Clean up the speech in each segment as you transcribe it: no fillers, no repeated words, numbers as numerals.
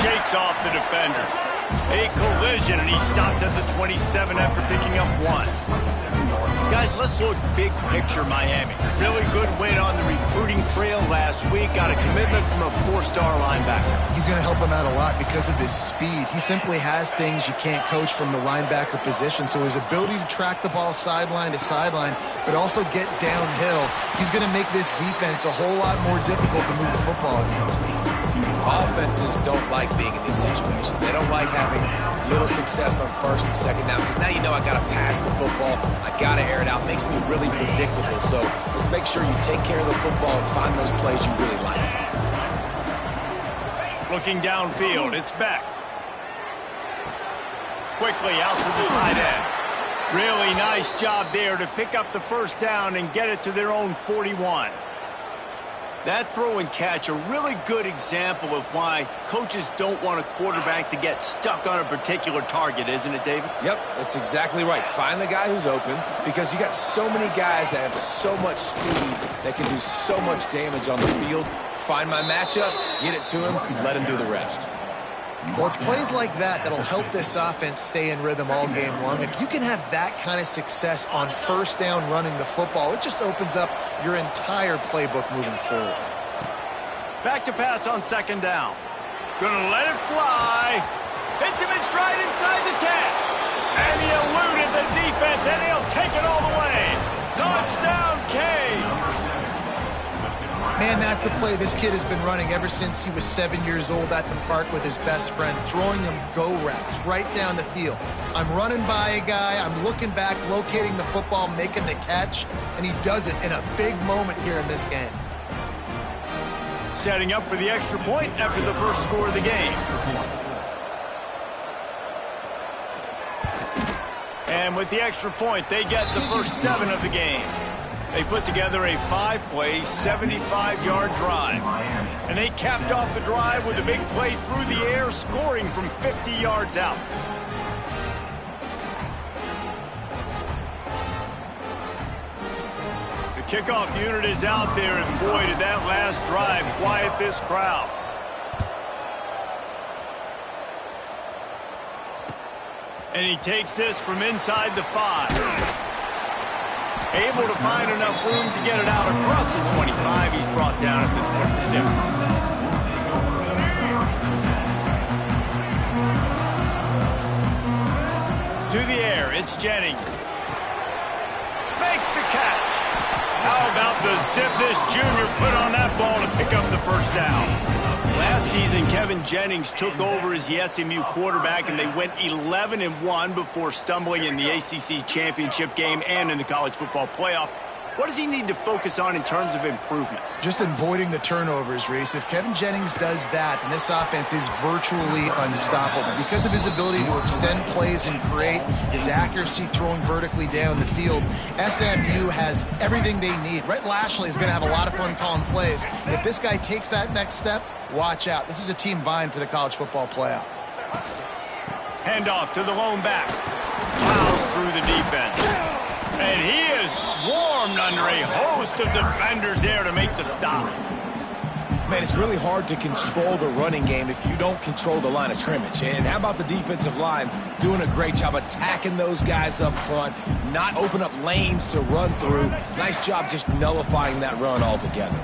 shakes off the defender. A collision, and he stopped at the 27 after picking up 1. Guys, let's look big picture Miami. Really good win on the recruiting trail last week. Got a commitment from a 4-star linebacker. He's going to help him out a lot because of his speed. He simply has things you can't coach from the linebacker position. So his ability to track the ball sideline to sideline, but also get downhill, he's going to make this defense a whole lot more difficult to move the football against. Offenses don't like being in these situations. They don't like having little success on first and second down because now you know I got to pass the football. I got to air it out. It makes me really predictable. So let's make sure you take care of the football and find those plays you really like. Looking downfield, it's Beck. Quickly out to the tight end. Really nice job there to pick up the first down and get it to their own 41. That throw and catch, a really good example of why coaches don't want a quarterback to get stuck on a particular target, isn't it, David? Yep, that's exactly right. Find the guy who's open because you got so many guys that have so much speed that can do so much damage on the field. Find my matchup, get it to him, let him do the rest. Well, it's plays like that that'll help this offense stay in rhythm all game long. If you can have that kind of success on first down running the football, it just opens up your entire playbook moving forward. Back to pass on second down. Gonna let it fly. Hits him in stride inside the 10. And he eluded the defense, and he'll take it all the way. Touchdown, Canes. Man, that's a play this kid has been running ever since he was 7 years old at the park with his best friend, throwing him go routes right down the field. I'm running by a guy, I'm looking back, locating the football, making the catch, and he does it in a big moment here in this game. Setting up for the extra point after the first score of the game. And with the extra point, they get the first 7 of the game. They put together a 5-play, 75-yard drive. And they capped off the drive with a big play through the air, scoring from 50 yards out. The kickoff unit is out there, and boy, did that last drive quiet this crowd. And he takes this from inside the 5. Able to find enough room to get it out across the 25. He's brought down at the 26. To the air, it's Jennings. Makes the catch. How about the zip this junior put on that ball to pick up the first down? Last season, Kevin Jennings took over as the SMU quarterback, and they went 11-1 before stumbling in the ACC championship game and in the college football playoff. What does he need to focus on in terms of improvement? Just avoiding the turnovers, Reese. If Kevin Jennings does that, then this offense is virtually unstoppable. Because of his ability to extend plays and create, his accuracy throwing vertically down the field, SMU has everything they need. Rhett Lashley is going to have a lot of fun calling plays. If this guy takes that next step, watch out. This is a team vying for the college football playoff. Handoff to the lone back. Plows through the defense. And he is swarmed under a host of defenders there to make the stop. Man, it's really hard to control the running game if you don't control the line of scrimmage. And how about the defensive line doing a great job attacking those guys up front, not open up lanes to run through. Nice job just nullifying that run altogether.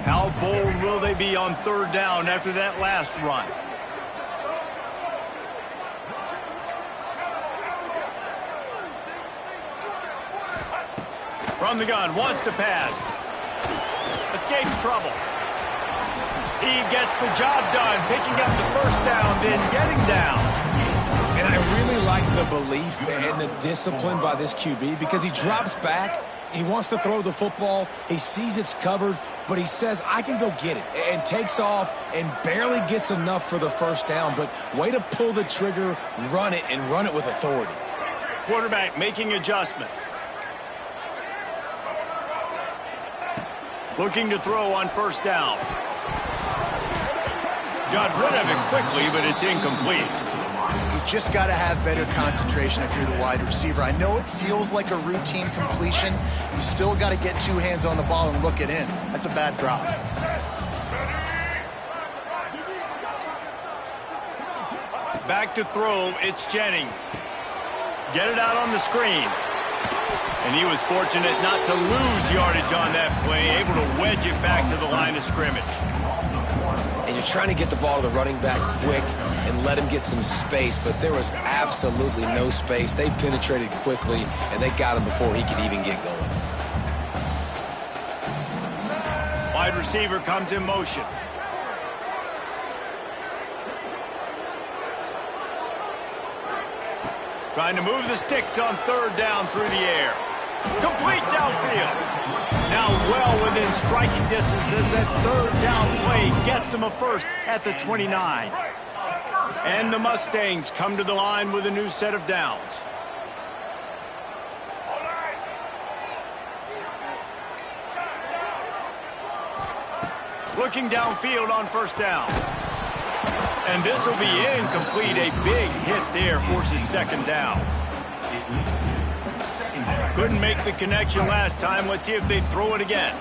How bold will they be on third down after that last run? From the gun, wants to pass. Escapes trouble. He gets the job done, picking up the first down, then getting down. And I really like the belief and the discipline by this QB because he drops back. He wants to throw the football. He sees it's covered, but he says, I can go get it, and takes off and barely gets enough for the first down. But way to pull the trigger, run it, and run it with authority. Quarterback making adjustments. Looking to throw on first down. Got rid of it quickly, but it's incomplete. You just got to have better concentration if you're the wide receiver. I know it feels like a routine completion. You still got to get 2 hands on the ball and look it in. That's a bad drop. Back to throw, it's Jennings. Get it out on the screen. And he was fortunate not to lose yardage on that play, able to wedge it back to the line of scrimmage. And you're trying to get the ball to the running back quick and let him get some space, but there was absolutely no space. They penetrated quickly, and they got him before he could even get going. Wide receiver comes in motion. Trying to move the sticks on third down through the air. Complete downfield. Now well within striking distance as that third down play gets him a first at the 29. And the Mustangs come to the line with a new set of downs. Looking downfield on first down. And this will be incomplete. A big hit there forces second down. Couldn't make the connection last time. Let's see if they throw it again.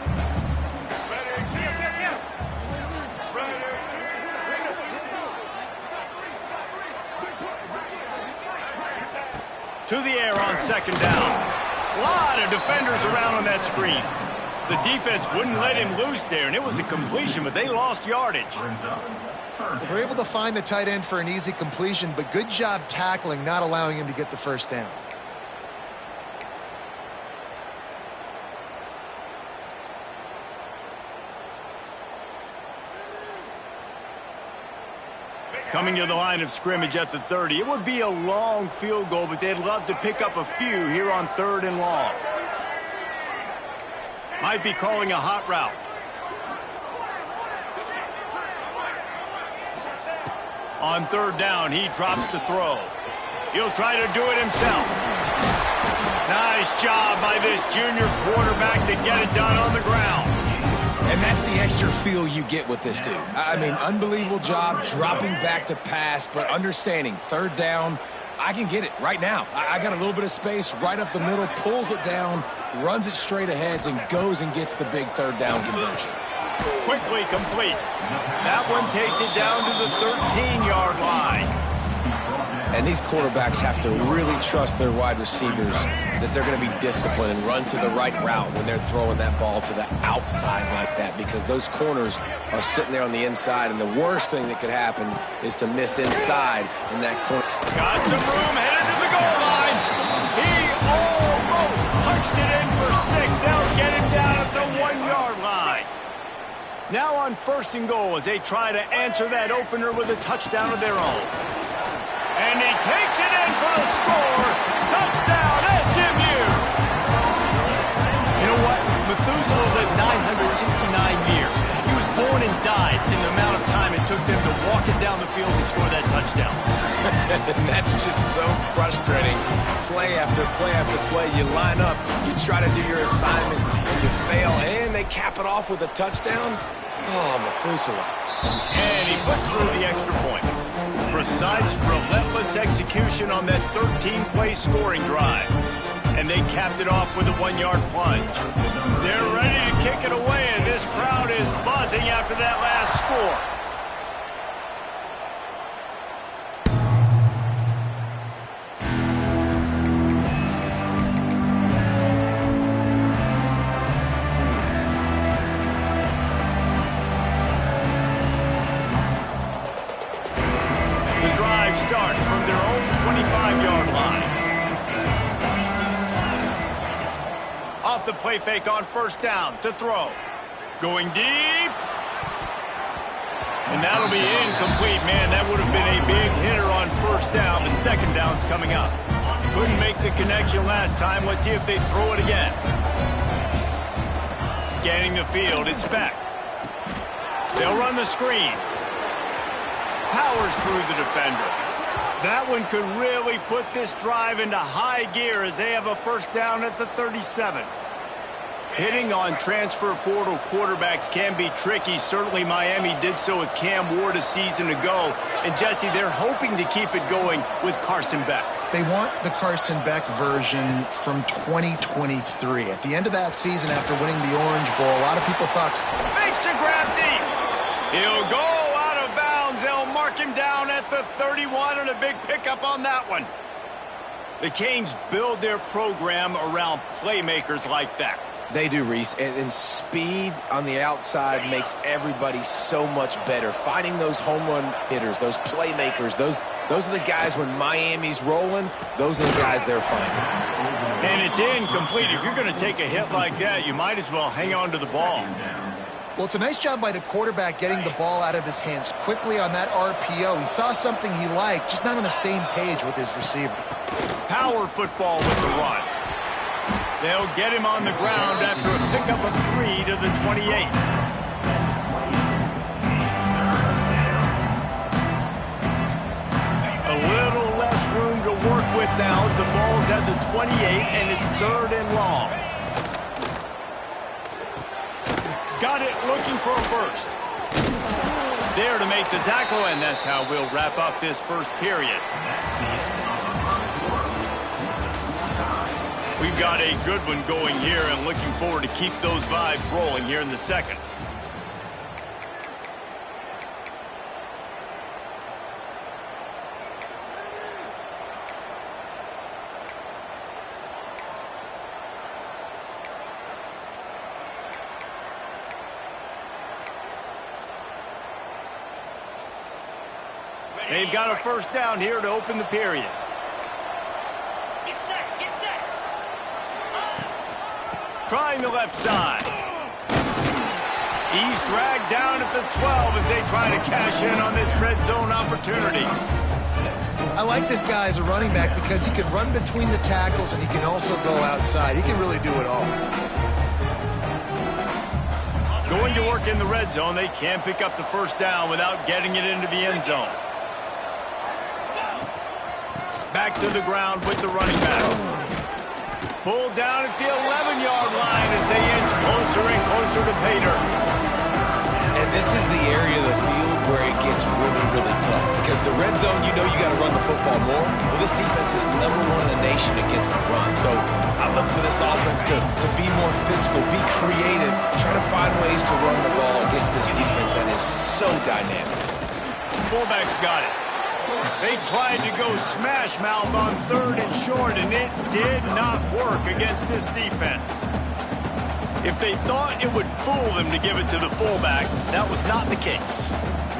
To the air on second down. A lot of defenders around on that screen. The defense wouldn't let him loose there, and it was a completion, but they lost yardage. Well, they're able to find the tight end for an easy completion, but good job tackling, not allowing him to get the first down. Coming to the line of scrimmage at the 30. It would be a long field goal, but they'd love to pick up a few here on third and long. Might be calling a hot route. On third down, he drops to throw. He'll try to do it himself. Nice job by this junior quarterback to get it done on the ground. And that's the extra feel you get with this dude. I mean, unbelievable job dropping back to pass, but understanding third down, I can get it right now. I got a little bit of space right up the middle, pulls it down, runs it straight ahead, and goes and gets the big third down conversion. Quickly complete. That one takes it down to the 13-yard line. And these quarterbacks have to really trust their wide receivers that they're going to be disciplined and run to the right route when they're throwing that ball to the outside like that, because those corners are sitting there on the inside, and the worst thing that could happen is to miss inside in that corner. Got some room, headed to the goal line. He almost punched it in for 6. They'll get him down at the 1-yard line. Now on first and goal as they try to answer that opener with a touchdown of their own. And he takes it in for the score. Touchdown, SMU. You know what? Methuselah lived 969 years. He was born and died in the amount of time it took them to walk it down the field and score that touchdown. That's just so frustrating. Play after play after play. You line up, you try to do your assignment, and you fail, and they cap it off with a touchdown. Oh, Methuselah. And he puts through the extra point. Precise, relentless execution on that 13-play scoring drive. And they capped it off with a 1-yard plunge. They're ready to kick it away, and this crowd is buzzing after that last score. Starts from their own 25-yard line. Off the play fake on first down to throw. Going deep. And that'll be incomplete. Man, that would have been a big hitter on first down, but second down's coming up. Couldn't make the connection last time. Let's see if they throw it again. Scanning the field, it's Beck. They'll run the screen. Powers through the defender. That one could really put this drive into high gear as they have a first down at the 37. Hitting on transfer portal quarterbacks can be tricky. Certainly Miami did so with Cam Ward a season ago. And Jesse, they're hoping to keep it going with Carson Beck. They want the Carson Beck version from 2023. At the end of that season, after winning the Orange Bowl, a lot of people thought... Makes a grab deep. He'll go out of bounds. They'll mark him down at the 31 and a big pickup on that one. The Canes build their program around playmakers like that. They do, Reese, and speed on the outside makes everybody so much better. Finding those home run hitters, those playmakers, those are the guys when Miami's rolling, those are the guys they're finding. And it's incomplete. If you're going to take a hit like that, you might as well hang on to the ball. Well, it's a nice job by the quarterback getting the ball out of his hands quickly on that RPO. He saw something he liked, just not on the same page with his receiver. Power football with the run. They'll get him on the ground after a pickup of 3 to the 28. A little less room to work with now as the ball's at the 28 and it's 3rd and long. Got it, looking for a first. There to make the tackle, and that's how we'll wrap up this first period. We've got a good one going here and looking forward to keep those vibes rolling here in the second. They've got a first down here to open the period. Get set. Trying the left side. He's dragged down at the 12 as they try to cash in on this red zone opportunity. I like this guy as a running back because he can run between the tackles and he can also go outside. He can really do it all. Going to work in the red zone, they can't pick up the first down without getting it into the end zone. Back to the ground with the running back. Pulled down at the 11-yard line as they inch closer and closer to Pater. And this is the area of the field where it gets really, really tough. Because the red zone, you know you got to run the football more. Well, this defense is #1 in the nation against the run. So I look for this offense to be more physical, be creative, try to find ways to run the ball against this defense that is so dynamic. Fullback's got it. They tried to go smash mouth on 3rd and short, and it did not work against this defense. If they thought it would fool them to give it to the fullback, that was not the case.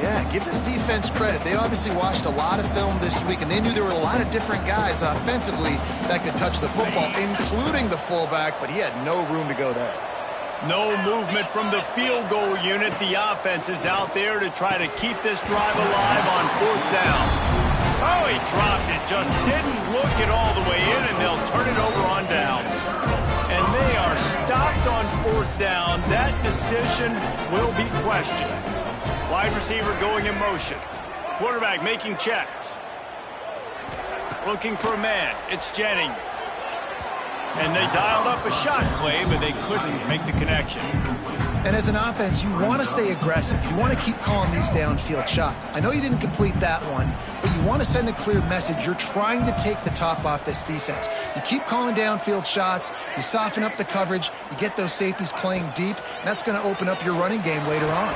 Yeah, give this defense credit. They obviously watched a lot of film this week, and they knew there were a lot of different guys offensively that could touch the football, including the fullback, but he had no room to go there. No movement from the field goal unit. The offense is out there to try to keep this drive alive on 4th down. Oh, he dropped it. Just didn't look it all the way in, and they'll turn it over on downs. And they are stopped on 4th down. That decision will be questioned. Wide receiver going in motion. Quarterback making checks. Looking for a man. It's Jennings. And they dialed up a shot play, but they couldn't make the connection. And as an offense, you want to stay aggressive. You want to keep calling these downfield shots. I know you didn't complete that one, but you want to send a clear message. You're trying to take the top off this defense. You keep calling downfield shots. You soften up the coverage. You get those safeties playing deep. And that's going to open up your running game later on.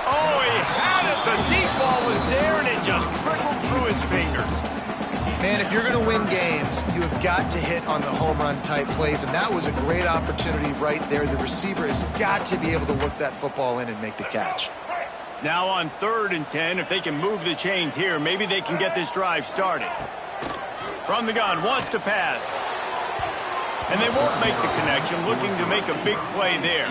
Oh, he had it. The deep ball was there, and it just trickled through his fingers. Man, if you're going to win games, you have got to hit on the home run type plays, and that was a great opportunity right there. The receiver has got to be able to look that football in and make the catch. Now on 3rd and 10, if they can move the chains here, maybe they can get this drive started. From the gun, wants to pass. And they won't make the connection, looking to make a big play there.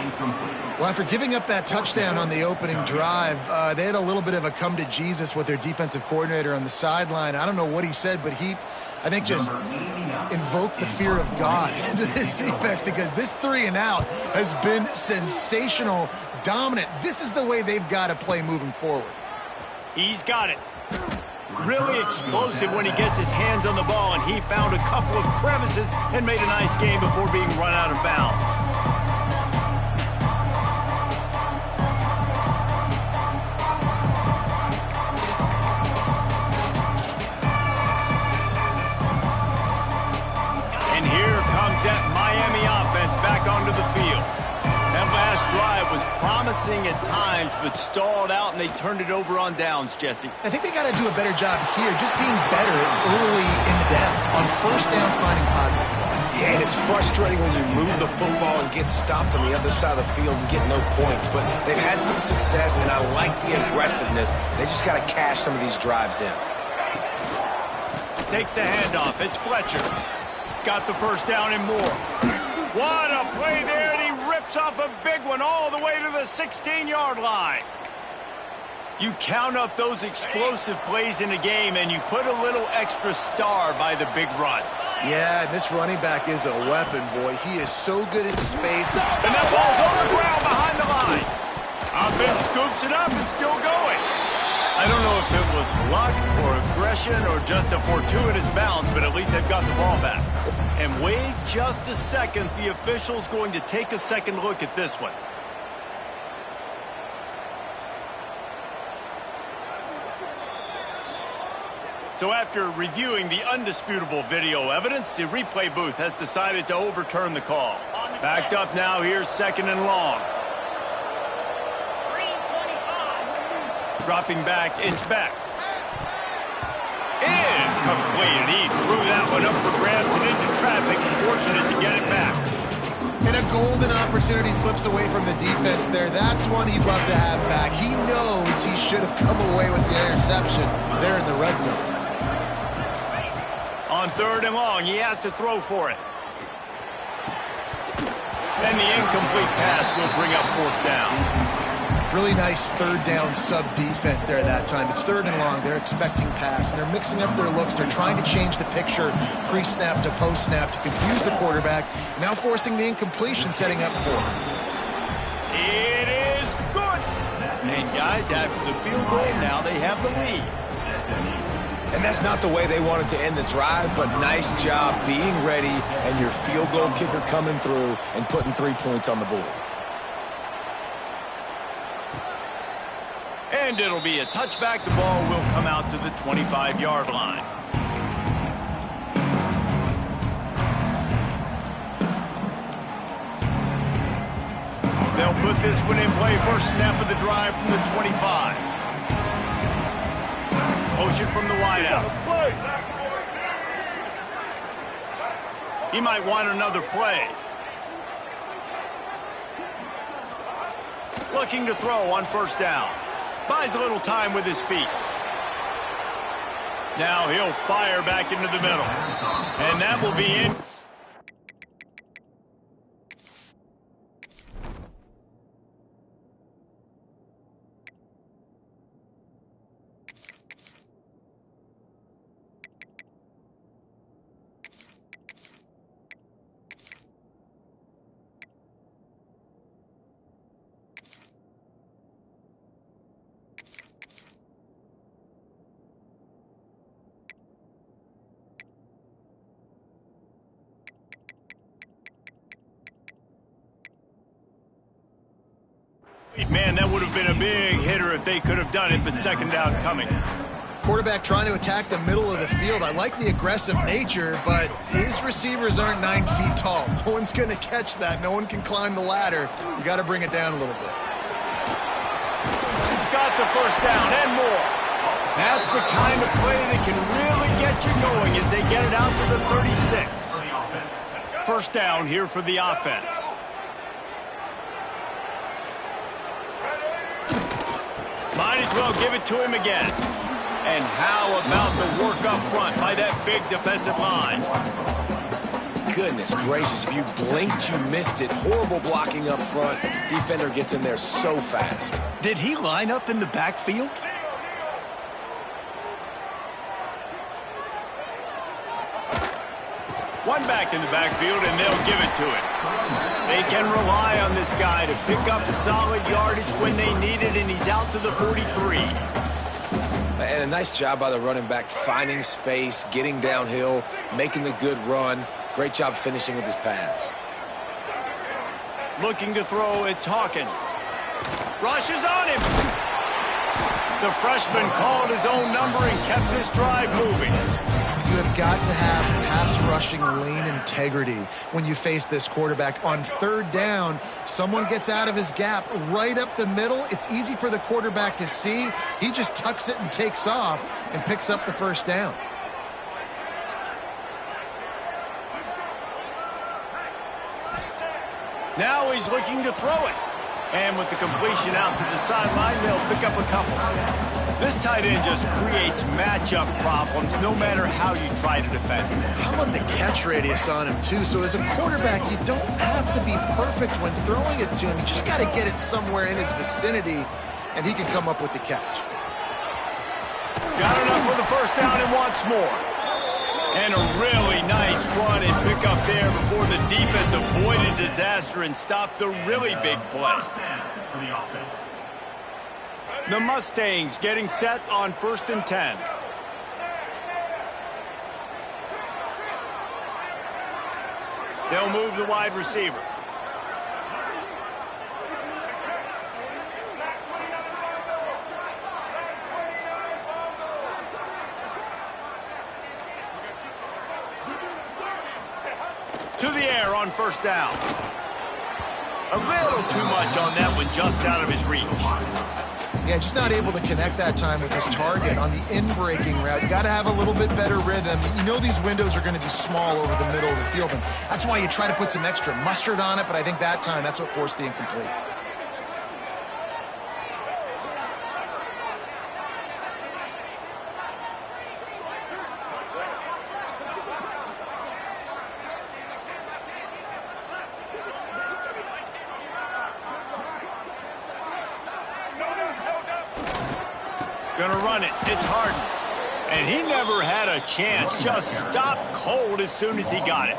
Well, after giving up that touchdown on the opening drive, they had a little bit of a come to Jesus with their defensive coordinator on the sideline. I don't know what he said, but he, I think, just invoked the fear of God into this defense because this 3-and-out has been sensational, dominant. This is the way they've got to play moving forward. He's got it. Really explosive when he gets his hands on the ball, and he found a couple of crevices and made a nice game before being run out of bounds. And here comes that Miami offense back onto the field. That last drive was promising. promising at times, but stalled out, and they turned it over on downs, Jesse. I think they got to do a better job here, just being better early in the downs. On first down, finding positive plays. Yeah, and it's frustrating when you move the football and get stopped on the other side of the field and get no points. But they've had some success, and I like the aggressiveness. They just got to cash some of these drives in. Takes the handoff. It's Fletcher. Got the first down and more. What a play there, and he rips off a big one all the way to the 16-yard line. You count up those explosive plays in a game, and you put a little extra star by the big run. Yeah, and this running back is a weapon, boy. He is so good in space. And that ball's on the ground behind the line. Offense scoops it up and still going. I don't know if it was luck or aggression or just a fortuitous bounce, but at least they've got the ball back. And wait just a second, the official's going to take a second look at this one. So after reviewing the undisputable video evidence, the replay booth has decided to overturn the call. Backed up now, here's second and long. Dropping back, it's back. Incomplete. He threw that one up for grabs and into traffic. Fortunate to get it back. And a golden opportunity slips away from the defense there. That's one he'd love to have back. He knows he should have come away with the interception there in the red zone. On third and long, he has to throw for it. And the incomplete pass will bring up fourth down. Really nice third down sub-defense there that time. It's third and long. They're expecting pass, and they're mixing up their looks. They're trying to change the picture pre-snap to post-snap to confuse the quarterback, now forcing the incompletion, setting up fourth. It is good. And guys, after the field goal, now they have the lead. And that's not the way they wanted to end the drive, but nice job being ready and your field goal kicker coming through and putting 3 points on the board. And it'll be a touchback. The ball will come out to the 25-yard line. They'll put this one in play. First snap of the drive from the 25. Motion from the wideout. He might want another play. Looking to throw on first down. Buys a little time with his feet. Now he'll fire back into the middle. And that will be in. Man, that would have been a big hitter if they could have done it, but second down coming. Quarterback trying to attack the middle of the field. I like the aggressive nature, but his receivers aren't 9 feet tall. No one's going to catch that. No one can climb the ladder. You got to bring it down a little bit. Got the first down and more. That's the kind of play that can really get you going as they get it out to the 36. First down here for the offense. Might as well give it to him again. And how about the work up front by that big defensive line? Goodness gracious, if you blinked, you missed it. Horrible blocking up front. Defender gets in there so fast. Did he line up in the backfield? One back in the backfield, and they'll give it to him. They can rely on this guy to pick up solid yardage when they need it, and he's out to the 43. And a nice job by the running back, finding space, getting downhill, making the good run. Great job finishing with his pads. Looking to throw, it's Hawkins. Rushes on him. The freshman called his own number and kept this drive moving. You have got to have pass rushing lane integrity when you face this quarterback. On third down, someone gets out of his gap right up the middle. It's easy for the quarterback to see. He just tucks it and takes off and picks up the first down. Now he's looking to throw it. And with the completion out to the sideline, they'll pick up a couple. This tight end just creates matchup problems no matter how you try to defend him. How about the catch radius on him, too? So as a quarterback, you don't have to be perfect when throwing it to him. You just got to get it somewhere in his vicinity, and he can come up with the catch. Got enough for the first down and wants more. And a really nice run and pick up there before the defense avoided disaster and stopped the really big play. The Mustangs getting set on 1st and 10. They'll move the wide receiver. To the air on 1st down. A little too much on that one, just out of his reach. Yeah, just not able to connect that time with his target on the in-breaking route. You got to have a little bit better rhythm. You know these windows are going to be small over the middle of the field, and that's why you try to put some extra mustard on it, but I think that time that's what forced the incomplete. Gonna run it. It's Harden. And he never had a chance. Just stopped cold as soon as he got it.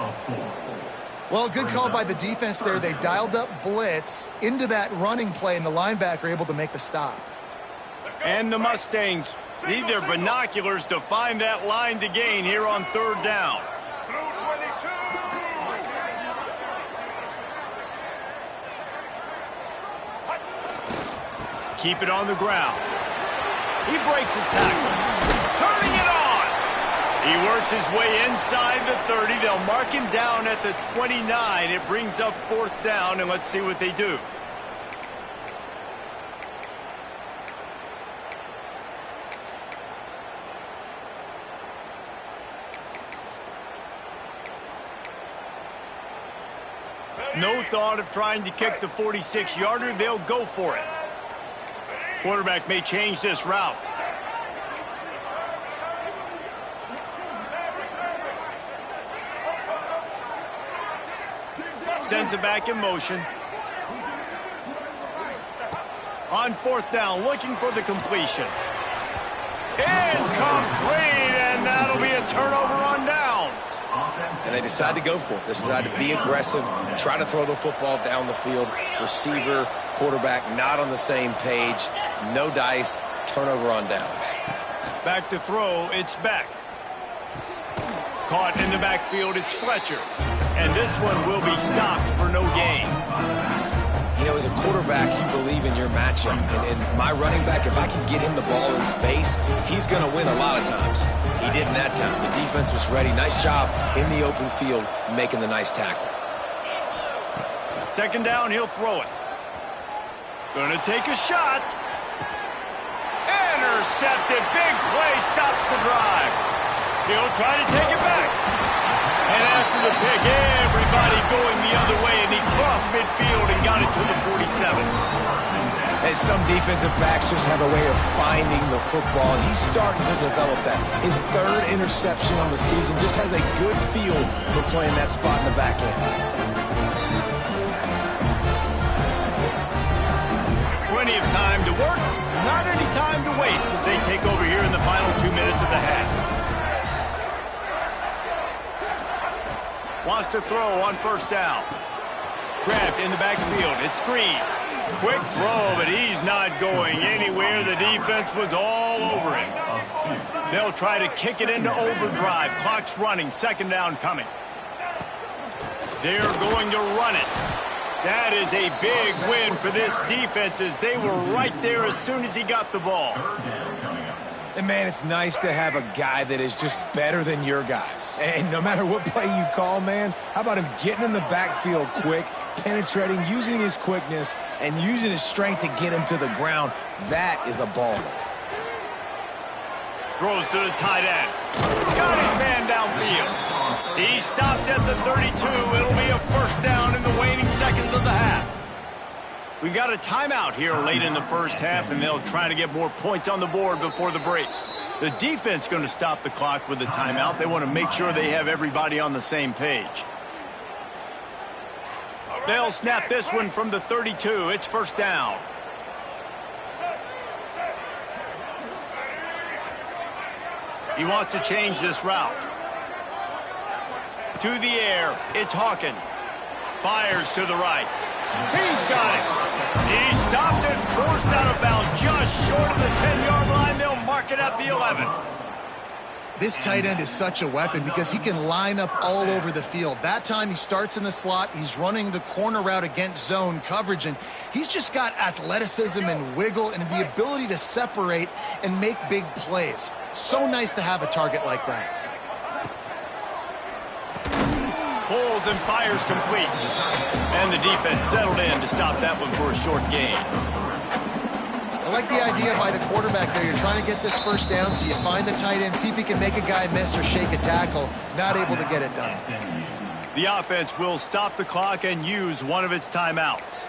Well, good call by the defense there. They dialed up blitz into that running play, and the linebacker able to make the stop. And the Mustangs need their binoculars to find that line to gain here on 3rd down. Keep it on the ground. He breaks a tackle. Turning it on. He works his way inside the 30. They'll mark him down at the 29. It brings up 4th down, and let's see what they do. No thought of trying to kick the 46-yarder. They'll go for it. Quarterback may change this route. Sends it back in motion. On 4th down, looking for the completion. Incomplete, and that'll be a turnover on downs. And they decide to go for it. They decide to be aggressive, try to throw the football down the field. Receiver, quarterback not on the same page. No dice, turnover on downs. Back to throw, it's Beck. Caught in the backfield, it's Fletcher. And this one will be stopped for no gain. You know, as a quarterback, you believe in your matchup. And my running back, if I can get him the ball in space, he's going to win a lot of times. He did in that time. The defense was ready. Nice job in the open field making the nice tackle. 2nd down, he'll throw it. Gonna take a shot. Intercepted. Big play, stops the drive. He'll try to take it back. And after the pick, everybody going the other way, and he crossed midfield and got it to the 47. And some defensive backs just have a way of finding the football. He's starting to develop that. His 3rd interception on the season, just has a good feel for playing that spot in the back end. Plenty of time to work, not any time to waste as they take over here in the final 2 minutes of the half. Wants to throw on 1st down. Grabbed in the backfield. It's Green. Quick throw, but he's not going anywhere. The defense was all over him. They'll try to kick it into overdrive. Clock's running. 2nd down coming. They're going to run it. That is a big win for this defense as they were right there as soon as he got the ball. And, man, it's nice to have a guy that is just better than your guys. And no matter what play you call, man, how about him getting in the backfield quick, penetrating, using his quickness, and using his strength to get him to the ground? That is a baller. Throws to the tight end. Got his man downfield. He stopped at the 32. It'll be a first down in the waning seconds of the half. We got a timeout here late in the first half, and they'll try to get more points on the board before the break. The defense going to stop the clock with the timeout. They want to make sure they have everybody on the same page. They'll snap this one from the 32. It's first down. He wants to change this route. To the air, it's Hawkins. Fires to the right. He's got it. He stopped it, forced out of bounds, just short of the 10-yard line. They'll mark it at the 11. This tight end is such a weapon because he can line up all over the field. That time he starts in the slot. He's running the corner route against zone coverage, and he's just got athleticism and wiggle and the ability to separate and make big plays. So nice to have a target like that. Pulls and fires complete. And the defense settled in to stop that one for a short gain. I like the idea by the quarterback there. You're trying to get this first down, so you find the tight end, see if he can make a guy miss or shake a tackle. Not able to get it done. The offense will stop the clock and use one of its timeouts.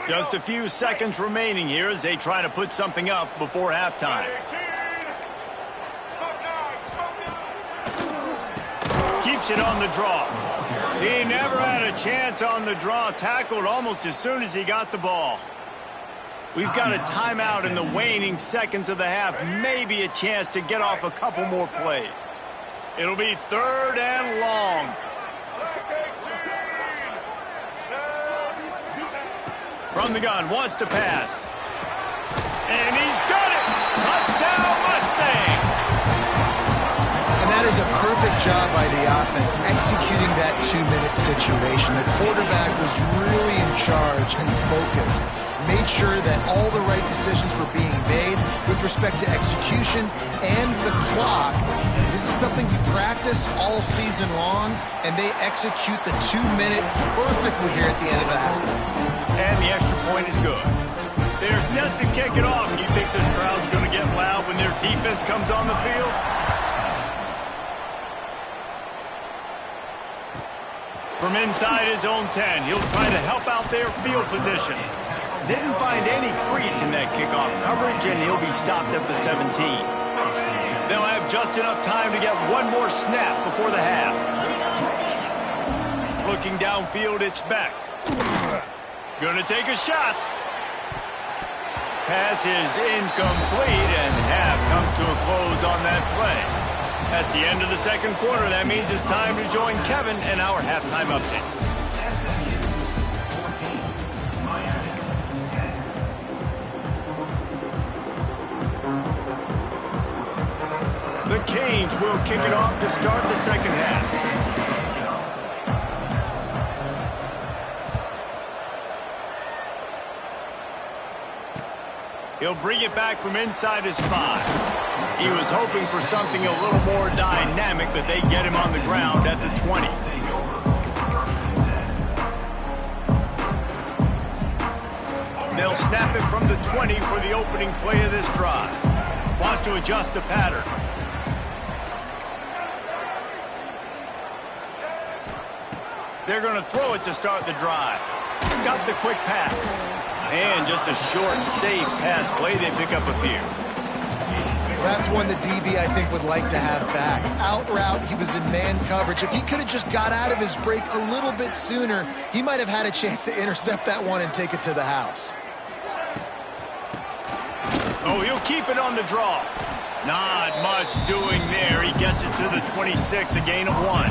Just a few seconds remaining here as they try to put something up before halftime. Keeps it on the draw. He never had a chance on the draw. Tackled almost as soon as he got the ball. We've got a timeout in the waning seconds of the half. Maybe a chance to get off a couple more plays. It'll be third and long. From the gun, wants to pass. And he's got it! Touchdown Mustangs! And that is a perfect job by the offense, executing that 2-minute situation. The quarterback was really in charge and focused. Made sure that all the right decisions were being made with respect to execution and the clock. This is something you practice all season long, and they execute the 2-minute perfectly here at the end of the half. And the extra point is good. They're set to kick it off. You think this crowd's going to get loud when their defense comes on the field? From inside his own 10, he'll try to help out their field position. Didn't find any crease in that kickoff coverage, and he'll be stopped at the 17. They'll have just enough time to get one more snap before the half. Looking downfield, it's Beck. Gonna take a shot. Pass is incomplete, and half comes to a close on that play. That's the end of the second quarter. That means it's time to join Kevin and our halftime update. The Canes will kick it off to start the second half. He'll bring it back from inside his 5. He was hoping for something a little more dynamic, but they get him on the ground at the 20. They'll snap it from the 20 for the opening play of this drive. Wants to adjust the pattern. They're going to throw it to start the drive. Got the quick pass. And just a short, safe pass play. They pick up a few. That's one the DB, I think, would like to have back. Out route, he was in man coverage. If he could have just got out of his break a little bit sooner, he might have had a chance to intercept that one and take it to the house. Oh, he'll keep it on the draw. Not much doing there. He gets it to the 26, a gain of 1.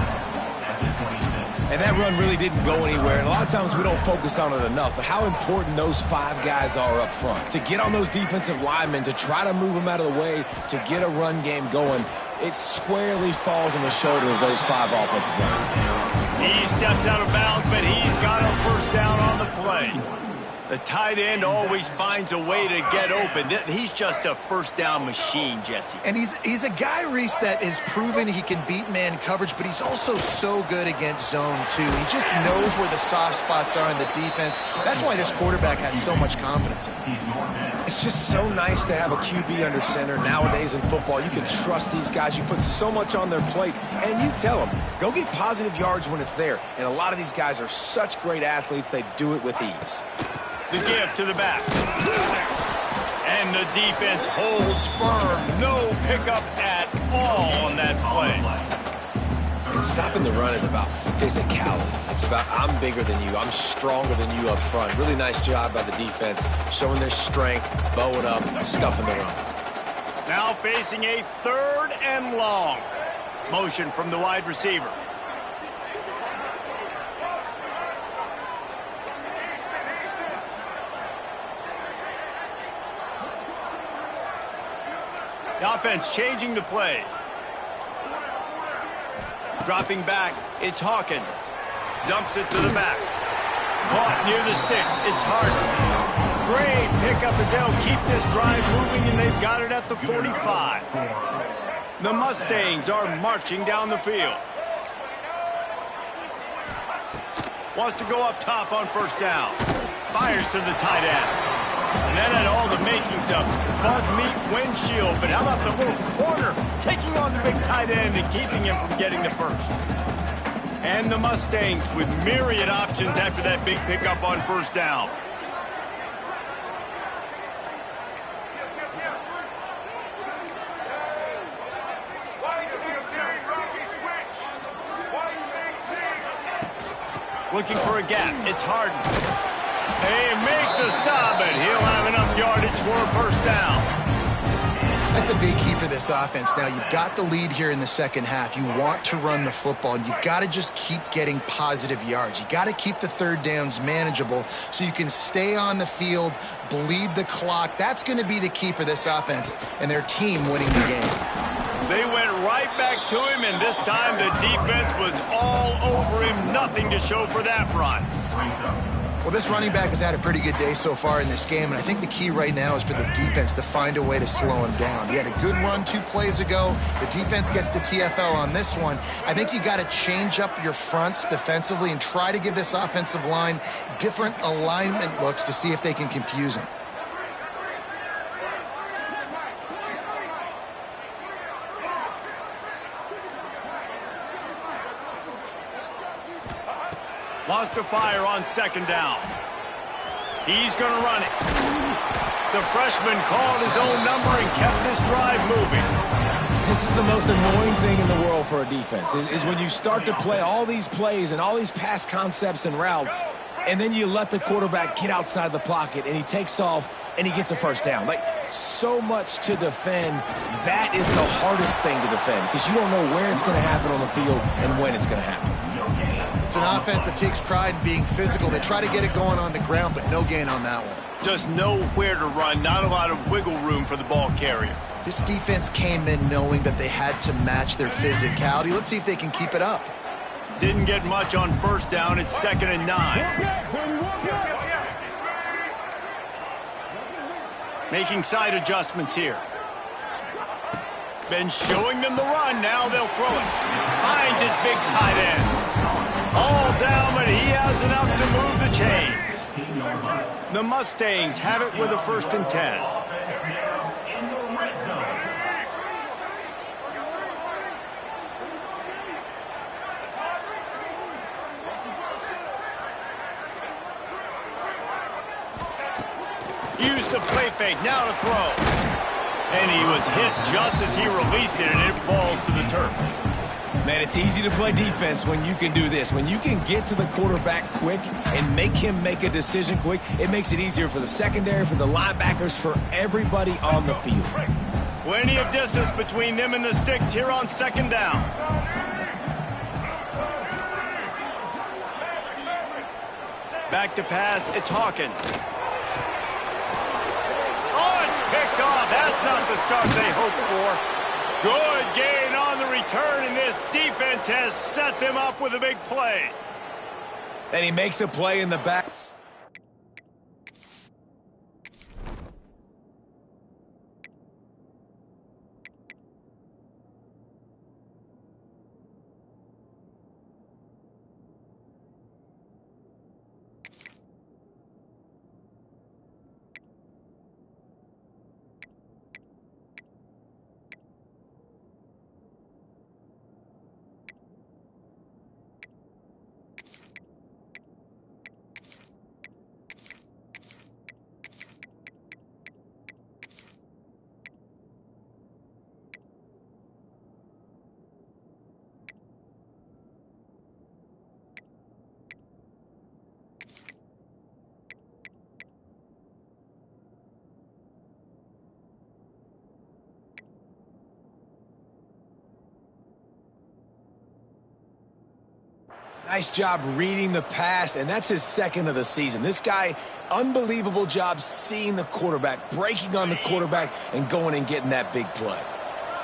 And that run really didn't go anywhere. And a lot of times we don't focus on it enough. But how important those 5 guys are up front. To get on those defensive linemen, to try to move them out of the way, to get a run game going, it squarely falls on the shoulder of those 5 offensive linemen. He steps out of bounds, but he's got a first down on the play. The tight end always finds a way to get open. He's just a first down machine, Jesse. And he's a guy, Reese, that is proven he can beat man coverage, but he's also so good against zone, too. He just knows where the soft spots are in the defense. That's why this quarterback has so much confidence in him. It's just so nice to have a QB under center. Nowadays in football, you can trust these guys. You put so much on their plate, and you tell them, go get positive yards when it's there. And a lot of these guys are such great athletes, they do it with ease. The give to the back. And the defense holds firm. No pickup at all on that play. Stopping the run is about physicality. It's about I'm bigger than you. I'm stronger than you up front. Really nice job by the defense, showing their strength, bow it up, stuffing the run. Now facing a 3rd and long. Motion from the wide receiver. The offense changing the play. Dropping back, it's Hawkins. Dumps it to the back. Caught near the sticks, it's Harden. Great pickup as they'll keep this drive moving, and they've got it at the 45. The Mustangs are marching down the field. Wants to go up top on first down. Fires to the tight end. And that had all the makings of bug meat windshield. But how about the little corner taking on the big tight end and keeping him from getting the first? And the Mustangs with myriad options after that big pickup on first down. Looking for a gap. It's Harden. They make the stop, and he'll have enough yardage for a first down. That's a big key for this offense. Now, you've got the lead here in the second half. You want to run the football, and you've got to just keep getting positive yards. You got to keep the 3rd downs manageable so you can stay on the field, bleed the clock. That's going to be the key for this offense and their team winning the game. They went right back to him, and this time the defense was all over him. Nothing to show for that run. Well, this running back has had a pretty good day so far in this game, and I think the key right now is for the defense to find a way to slow him down. He had a good run 2 plays ago. The defense gets the TFL on this one. I think you got to change up your fronts defensively and try to give this offensive line different alignment looks to see if they can confuse him. Wants to fire on second down. He's going to run it. The freshman called his own number and kept this drive moving. This is the most annoying thing in the world for a defense, is when you start to play all these plays and all these pass concepts and routes, and then you let the quarterback get outside the pocket, and he takes off, and he gets a first down. Like, so much to defend. That is the hardest thing to defend because you don't know where it's going to happen on the field and when it's going to happen. It's an offense that takes pride in being physical. They try to get it going on the ground, but no gain on that one. Just nowhere to run, not a lot of wiggle room for the ball carrier. This defense came in knowing that they had to match their physicality. Let's see if they can keep it up. Didn't get much on first down. It's 2nd and 9. Making side adjustments here. Been showing them the run. Now they'll throw it. Finds his big tight end. All down, but he has enough to move the chains. The Mustangs have it with a 1st and 10. Use the play fake, now to throw. And he was hit just as he released it, and it falls to the turf. Man, it's easy to play defense when you can do this. When you can get to the quarterback quick and make him make a decision quick, it makes it easier for the secondary, for the linebackers, for everybody on the field. Plenty of distance between them and the sticks here on 2nd down. Back to pass, it's Hawkins. Oh, it's picked off. That's not the start they hoped for. Good gain on the return, and this defense has set them up with a big play. And he makes a play in the back. Nice job reading the pass, and that's his second of the season. This guy, unbelievable job seeing the quarterback, breaking on the quarterback, and going and getting that big play.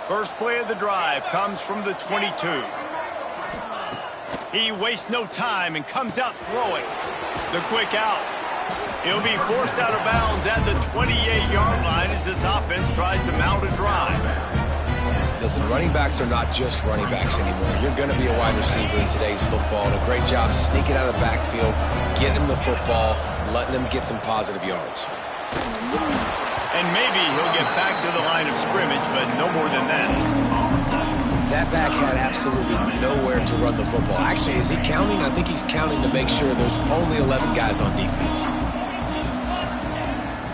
First play of the drive comes from the 22. He wastes no time and comes out throwing. The quick out. He'll be forced out of bounds at the 28-yard line as this offense tries to mount a drive. Listen, running backs are not just running backs anymore. You're going to be a wide receiver in today's football. And a great job sneaking out of the backfield, getting him the football, letting him get some positive yards. And maybe he'll get back to the line of scrimmage, but no more than that. That back had absolutely nowhere to run the football. Actually, is he counting? I think he's counting to make sure there's only 11 guys on defense.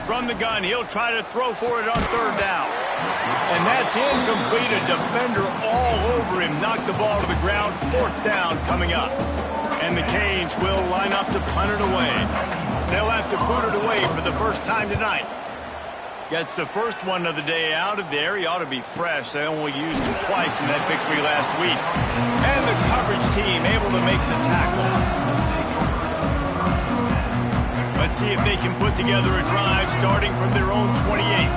From the gun, he'll try to throw for it on third down. And that's incomplete. A defender all over him. Knocked the ball to the ground. Fourth down coming up. And the Canes will line up to punt it away. They'll have to boot it away for the first time tonight. Gets the first one of the day out of there. He ought to be fresh. They only used him twice in that victory last week. And the coverage team able to make the tackle. Let's see if they can put together a drive starting from their own 28.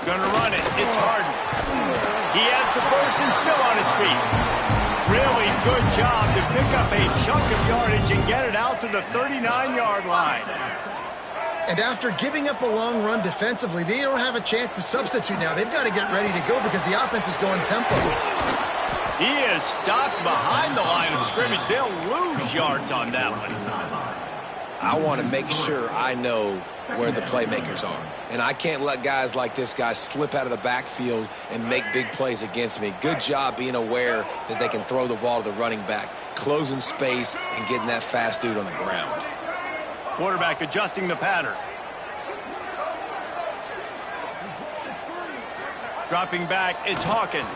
Gonna run it. It's Harden. He has the first and still on his feet. Really good job to pick up a chunk of yardage and get it out to the 39-yard line. And after giving up a long run defensively, they don't have a chance to substitute now. They've got to get ready to go because the offense is going tempo. He is stopped behind the line of scrimmage. They'll lose yards on that one. I want to make sure I know where the playmakers are. And I can't let guys like this guy slip out of the backfield and make big plays against me. Good job being aware that they can throw the ball to the running back, closing space, and getting that fast dude on the ground. Quarterback adjusting the pattern. Dropping back, it's Hawkins.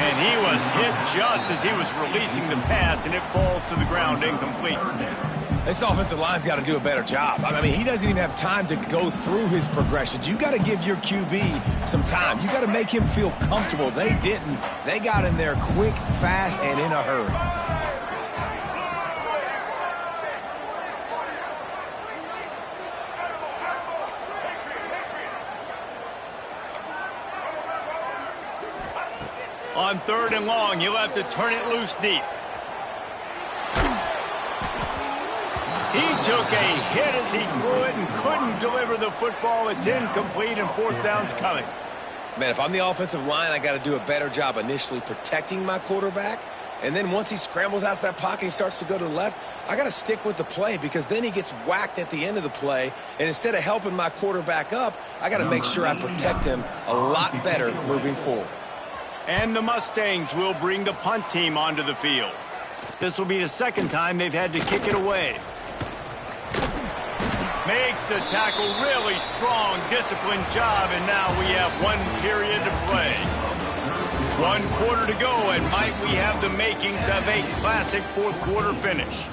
And he was hit just as he was releasing the pass, and it falls to the ground incomplete. This offensive line's got to do a better job. I mean, he doesn't even have time to go through his progressions. You got to give your QB some time. You got to make him feel comfortable. They didn't. They got in there quick, fast, and in a hurry. On third and long, he'll have to turn it loose deep. He took a hit as he threw it and couldn't deliver the football. It's incomplete and fourth down's coming. Man, if I'm the offensive line, I got to do a better job initially protecting my quarterback. And then once he scrambles out of that pocket and starts to go to the left, I got to stick with the play because then he gets whacked at the end of the play. And instead of helping my quarterback up, I got to make sure I protect him a lot better moving forward. And the Mustangs will bring the punt team onto the field. This will be the second time they've had to kick it away. Makes the tackle, really strong, disciplined job, and now we have one period to play. 1 quarter to go, and might we have the makings of a classic fourth quarter finish.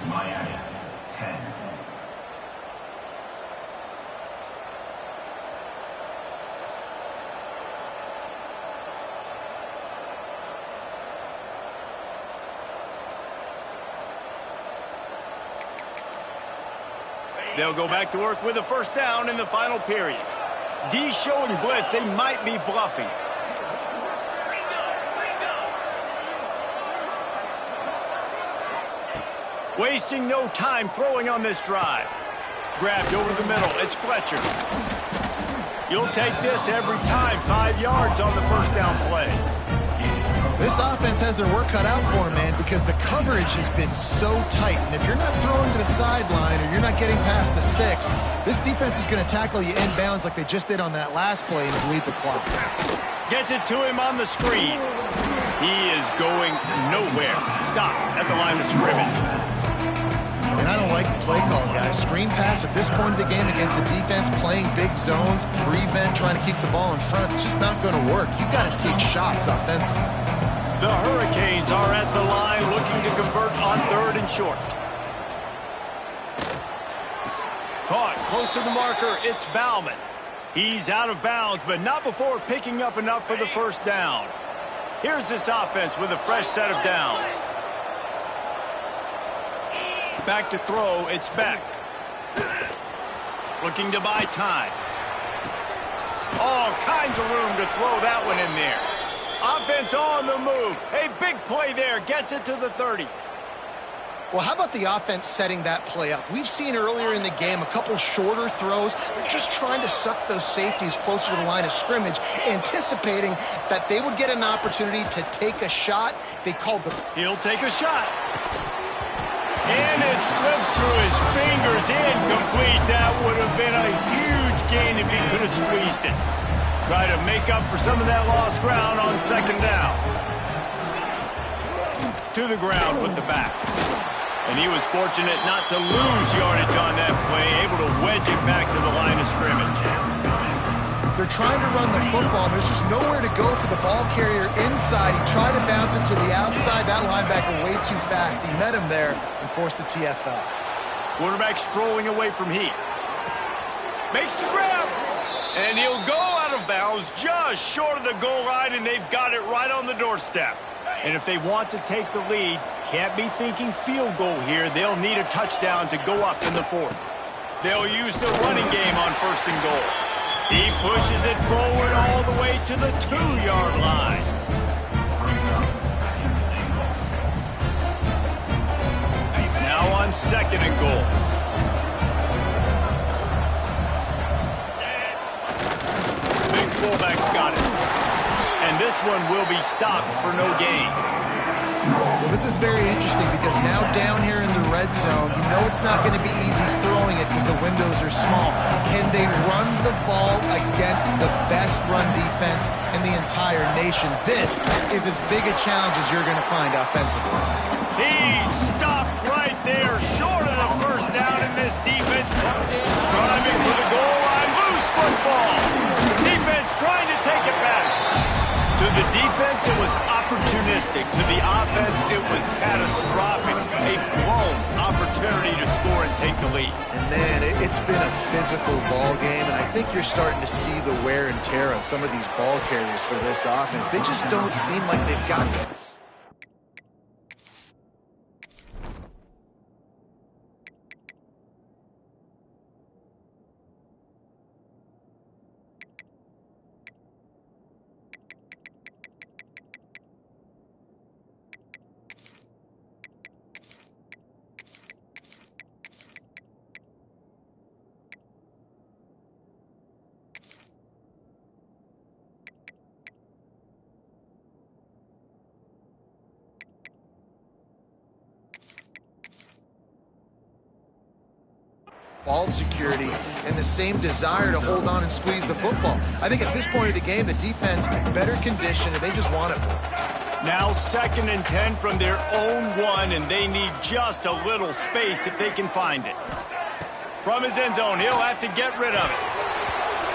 They'll go back to work with a first down in the final period. D showing blitz. They might be bluffing. Wasting no time throwing on this drive. Grabbed over the middle. It's Fletcher. You'll take this every time. 5 yards on the first down play. This offense has their work cut out for them, man, because the coverage has been so tight. And if you're not throwing to the sideline or you're not getting past the sticks, this defense is going to tackle you inbounds like they just did on that last play and bleed the clock. Gets it to him on the screen. He is going nowhere. Stop at the line of scrimmage. And I don't like the play call, guys. Screen pass at this point of the game against the defense, playing big zones, prevent, trying to keep the ball in front. It's just not going to work. You've got to take shots offensively. The Hurricanes are at the line looking to convert on third and short. Caught close to the marker. It's Bauman. He's out of bounds, but not before picking up enough for the first down. Here's this offense with a fresh set of downs. Back to throw, it's Beck. Looking to buy time. All kinds of room to throw that one in there. Offense on the move. A big play there, gets it to the 30. Well, how about the offense setting that play up? We've seen earlier in the game a couple shorter throws. They're just trying to suck those safeties closer to the line of scrimmage, anticipating that they would get an opportunity to take a shot. They called the... He'll take a shot. And it slips through his fingers, incomplete. That would have been a huge gain if he could have squeezed it. Try to make up for some of that lost ground on second down. To the ground with the back. And he was fortunate not to lose yardage on that play, able to wedge it back to the line of scrimmage. They're trying to run the football. There's just nowhere to go for the ball carrier inside. He tried to bounce it to the outside. That linebacker way too fast. He met him there and forced the TFL. Quarterback strolling away from Heath. Makes the grab. And he'll go out of bounds just short of the goal line, and they've got it right on the doorstep. And if they want to take the lead, can't be thinking field goal here. They'll need a touchdown to go up in the fourth. They'll use the running game on first and goal. He pushes it forward all the way to the 2-yard line. Now on second and goal. Big fullback's got it. And this one will be stopped for no gain. Well, this is very interesting because now down here in the red zone, you know it's not going to be easy throwing it because the windows are small. Can they run the ball against the best run defense in the entire nation? This is as big a challenge as you're going to find offensively. He's stopped right there, short of the first down in this defense. Driving for the goal line, loose football. Defense trying to take it back. To the defense, it was opportunistic. To the offense, it was catastrophic. A blown opportunity to score and take the lead. And man, it's been a physical ball game, and I think you're starting to see the wear and tear on some of these ball carriers for this offense. They just don't seem like they've got this. Ball security and the same desire to hold on and squeeze the football. I think at this point of the game, the defense better conditioned and they just want it more. Now 2nd and 10 from their own 1, and they need just a little space if they can find it. From his end zone, he'll have to get rid of it.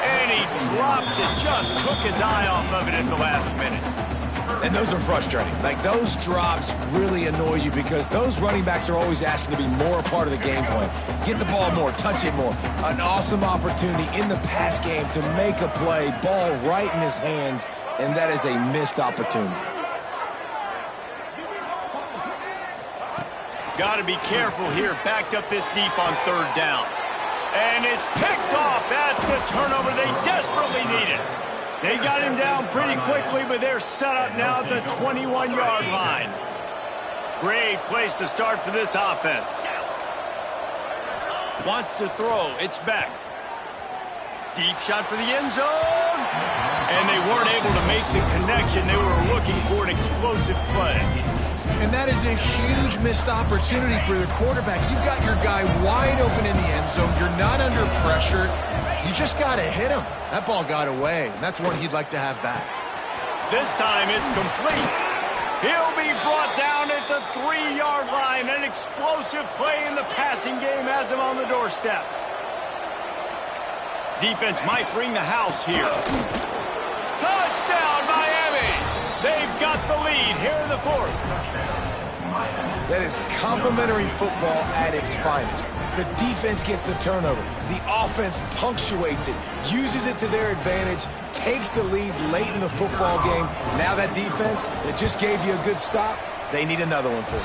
And he drops it, just took his eye off of it at the last minute. And those are frustrating. Like, those drops really annoy you because those running backs are always asking to be more a part of the game plan. Get the ball more, touch it more. An awesome opportunity in the pass game to make a play, ball right in his hands, and that is a missed opportunity. Got to be careful here, backed up this deep on 3rd down. And it's picked off. That's the turnover they desperately needed. They got him down pretty quickly, but they're set up now at the 21-yard line. Great place to start for this offense. Wants to throw. It's back. Deep shot for the end zone. And they weren't able to make the connection. They were looking for an explosive play. And that is a huge missed opportunity for the quarterback. You've got your guy wide open in the end zone. You're not under pressure. You just got to hit him. That ball got away, and that's one he'd like to have back. This time it's complete. He'll be brought down at the 3-yard line. An explosive play in the passing game has him on the doorstep. Defense might bring the house here. Touchdown, Miami! They've got the lead here in the 4th. That is complimentary football at its finest. The defense gets the turnover. The offense punctuates it, uses it to their advantage, takes the lead late in the football game. Now that defense that just gave you a good stop, they need another one for you.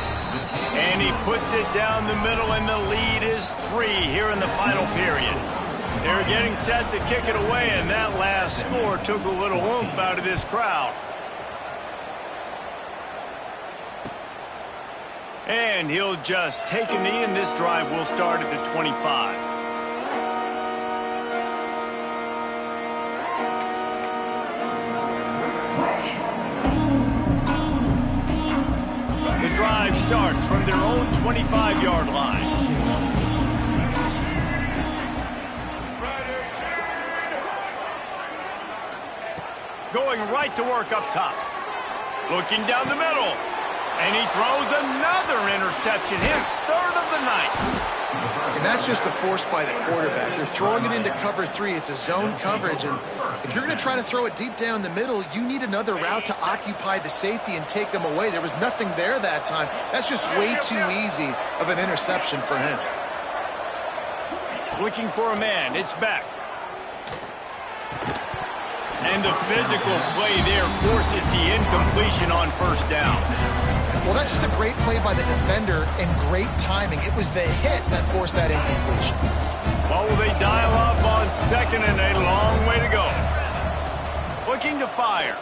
And he puts it down the middle, and the lead is 3 here in the final period. They're getting set to kick it away, and that last score took a little oomph out of this crowd. And he'll just take a knee, and this drive will start at the 25. The drive starts from their own 25-yard line. Going right to work up top. Looking down the middle. And he throws another interception, his 3rd of the night. And that's just a force by the quarterback. They're throwing it into cover 3. It's a zone coverage, and if you're going to try to throw it deep down the middle, you need another route to occupy the safety and take them away. There was nothing there that time. That's just way too easy of an interception for him. Looking for a man. It's back. And the physical play there forces the incompletion on first down. Well, that's just a great play by the defender and great timing. It was the hit that forced that incompletion. Well, will they dial up on 2nd and a long way to go? Looking to fire.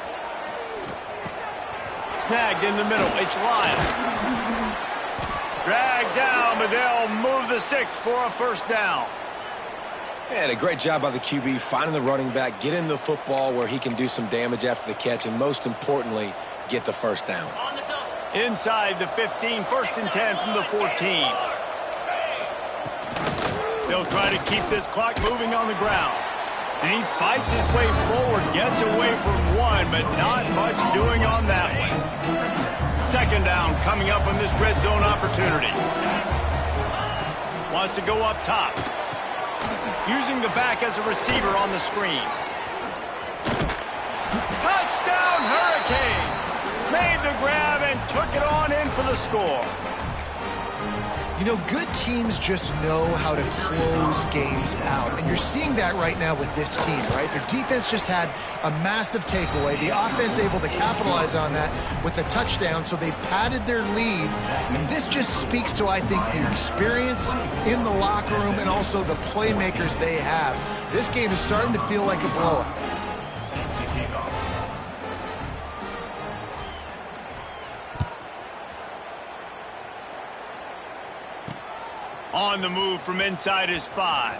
Snagged in the middle. It's Lyle. Dragged down, but they'll move the sticks for a first down. And a great job by the QB finding the running back, getting the football where he can do some damage after the catch, and most importantly, get the first down. Inside the 15, 1st and 10 from the 14. They'll try to keep this clock moving on the ground. And he fights his way forward, gets away from one, but not much doing on that one. 2nd down coming up on this red zone opportunity. Wants to go up top. Using the back as a receiver on the screen. Touchdown, Hurricanes! Made the grab and took it on in for the score. You know, good teams just know how to close games out. And you're seeing that right now with this team, right? Their defense just had a massive takeaway. The offense able to capitalize on that with a touchdown, so they padded their lead. And this just speaks to, I think, the experience in the locker room and also the playmakers they have. This game is starting to feel like a blowout. On the move from inside his 5.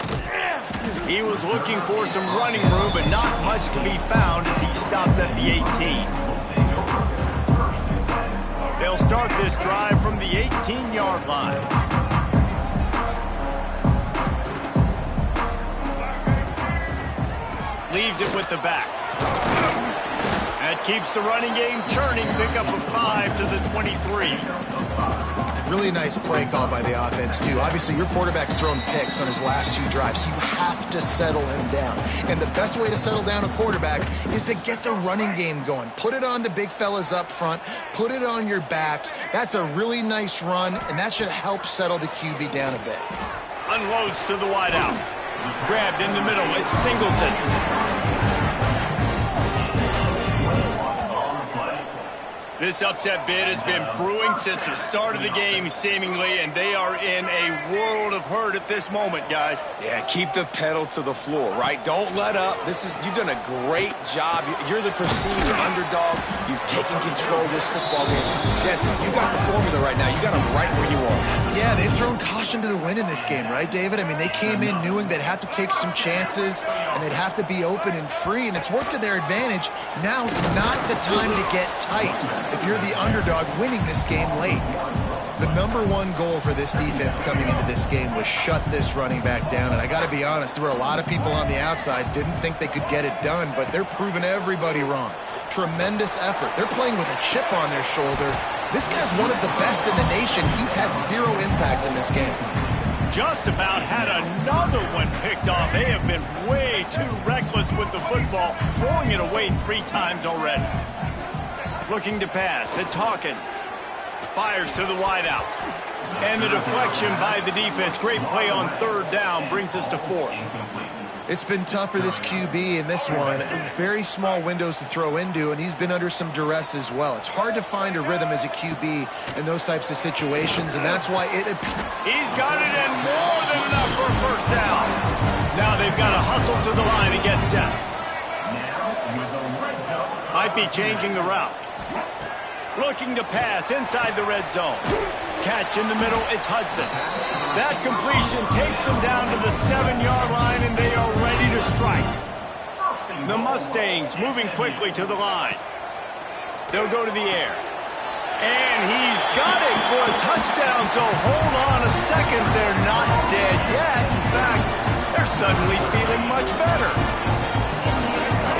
He was looking for some running room, but not much to be found as he stopped at the 18. They'll start this drive from the 18-yard line. Leaves it with the back. That keeps the running game churning. Pick up a 5 to the 23. Really nice play call by the offense, too. Obviously, your quarterback's thrown picks on his last 2 drives, so you have to settle him down. And the best way to settle down a quarterback is to get the running game going. Put it on the big fellas up front. Put it on your backs. That's a really nice run, and that should help settle the QB down a bit. Unloads to the wideout. Grabbed in the middle. It's Singleton. This upset bid has been brewing since the start of the game, seemingly, and they are in a world of hurt at this moment, guys. Yeah, keep the pedal to the floor, right? Don't let up. You've done a great job. You're the perceived underdog. You've taken control of this football game. Jesse, you got the formula right now. You got them right where you are. Yeah, they've thrown caution to the wind in this game, right, David? I mean, they came in knowing they'd have to take some chances, and they'd have to be open and free, and it's worked to their advantage. Now's not the time to get tight if you're the underdog winning this game late. The #1 goal for this defense coming into this game was shut this running back down. And I got to be honest, there were a lot of people on the outside didn't think they could get it done, but they're proving everybody wrong. Tremendous effort. They're playing with a chip on their shoulder. This guy's one of the best in the nation. He's had 0 impact in this game. Just about had another one picked off. They have been way too reckless with the football, throwing it away 3 times already. Looking to pass. It's Hawkins. Fires to the wideout. And the deflection by the defense. Great play on third down brings us to fourth. It's been tough for this QB in this one. Very small windows to throw into, and he's been under some duress as well. It's hard to find a rhythm as a QB in those types of situations, and that's why it... He's got it in more than enough for a first down. Now they've got to hustle to the line and get set. Might be changing the route. Looking to pass inside the red zone. Catch in the middle, it's Hudson. That completion takes them down to the 7-yard line, and they are ready to strike. The Mustangs moving quickly to the line. They'll go to the air. And he's got it for a touchdown, so hold on a second. They're not dead yet. In fact, they're suddenly feeling much better.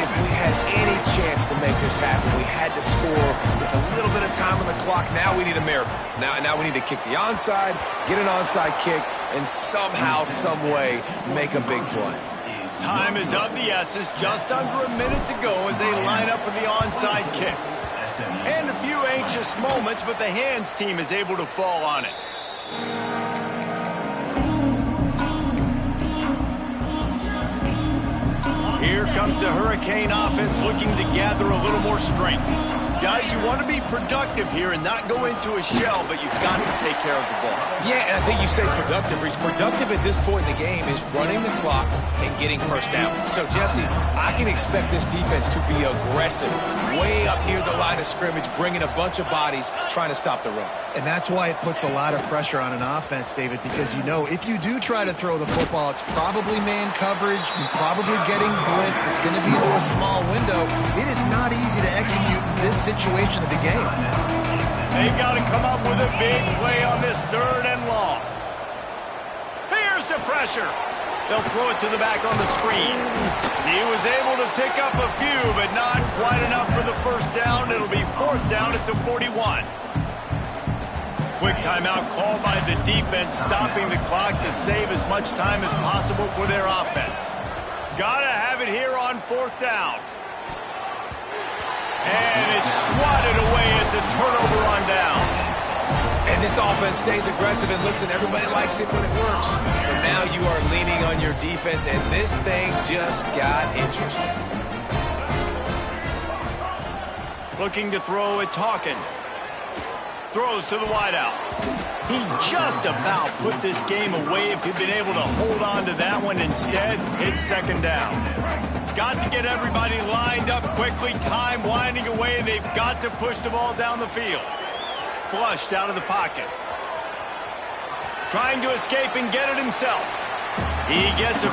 If we had any chance to make this happen, we had to score with a little bit of time on the clock. Now we need a miracle. Now we need to kick the onside, get an onside kick, and somehow, some way, make a big play. Time is of the essence. Just under a minute to go as they line up for the onside kick. And a few anxious moments, but the hands team is able to fall on it. Here comes the Hurricane offense looking to gather a little more strength. Guys, you want to be productive here and not go into a shell, but you've got to take care of the ball. Yeah, and I think you say productive, Reese. Productive at this point in the game is running the clock and getting first down. So, Jesse, I can expect this defense to be aggressive, way up near the line of scrimmage, bringing a bunch of bodies, trying to stop the run. And that's why it puts a lot of pressure on an offense, David, because you know if you do try to throw the football, it's probably man coverage, you're probably getting blitzed, it's going to be into a small window. It is not easy to execute in this situation of the game. They've got to come up with a big play on this third and long. Here's the pressure. They'll throw it to the back on the screen. He was able to pick up a few, but not quite enough for the first down. It'll be fourth down at the 41. Quick timeout called by the defense, stopping the clock to save as much time as possible for their offense. Gotta have it here on fourth down. And it's swatted away. It's a turnover on downs. And this offense stays aggressive, and listen, everybody likes it when it works. But now you are leaning on your defense, and this thing just got interesting. Looking to throw, it's Hawkins. Throws to the wideout. He just about put this game away if he'd been able to hold on to that one. Instead, it's second down. Got to get everybody lined up quickly. Time winding away, and they've got to push the ball down the field. Flushed out of the pocket. Trying to escape and get it himself. He gets a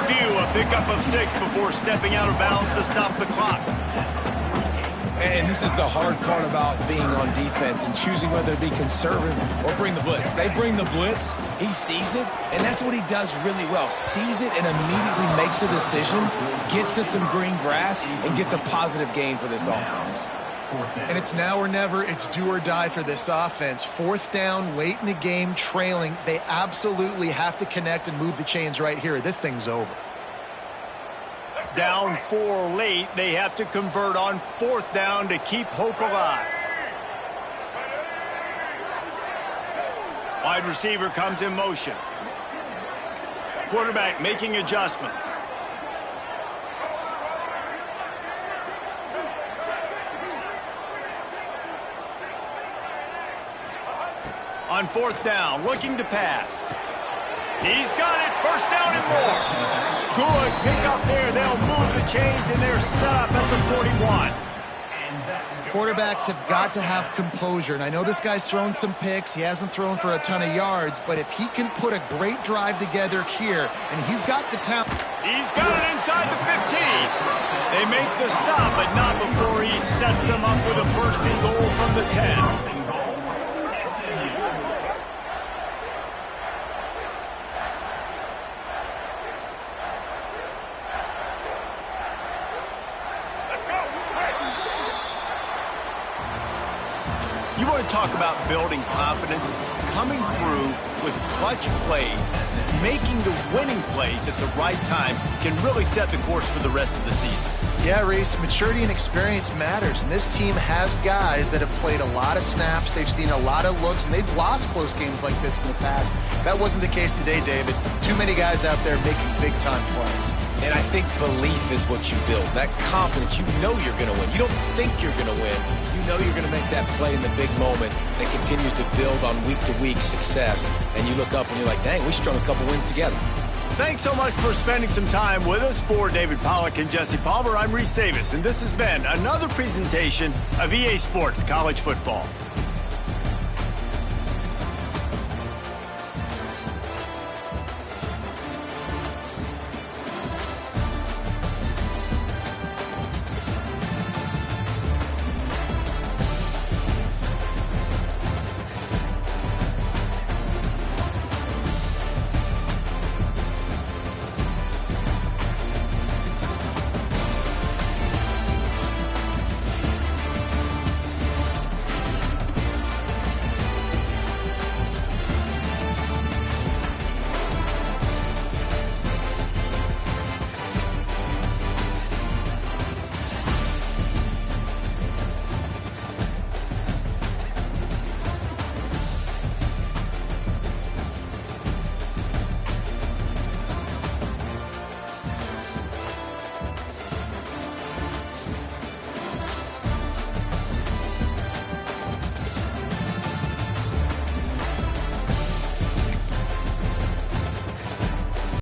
pickup of 6 before stepping out of bounds to stop the clock. And this is the hard part about being on defense and choosing whether to be conservative or bring the blitz. They bring the blitz, he sees it, and that's what he does really well. Sees it and immediately makes a decision, gets to some green grass, and gets a positive gain for this offense. And it's now or never. It's do or die for this offense. Fourth down, late in the game, trailing. They absolutely have to connect and move the chains right here. This thing's over. Down 4 late. They have to convert on fourth down to keep hope alive. Wide receiver comes in motion. Quarterback making adjustments. On fourth down, looking to pass. He's got it, first down and more. Good pick up there. They'll move the chains, and they're set up at the 41. Quarterbacks have got to have composure, and I know this guy's thrown some picks. He hasn't thrown for a ton of yards, but if he can put a great drive together here, and he's got the talent. He's got it inside the 15. They make the stop, but not before he sets them up with a first and goal from the 10. You want to talk about building confidence? Coming through with clutch plays, making the winning plays at the right time can really set the course for the rest of the season. Yeah, Reese, maturity and experience matters, and this team has guys that have played a lot of snaps, they've seen a lot of looks, and they've lost close games like this in the past. That wasn't the case today, David. Too many guys out there making big-time plays. And I think belief is what you build, that confidence. You know you're going to win. You don't think you're going to win. You know you're going to make that play in the big moment that continues to build on week-to-week success. And you look up and you're like, dang, we strung a couple wins together. Thanks so much for spending some time with us. For David Pollack and Jesse Palmer, I'm Reese Davis, and this has been another presentation of EA Sports College Football.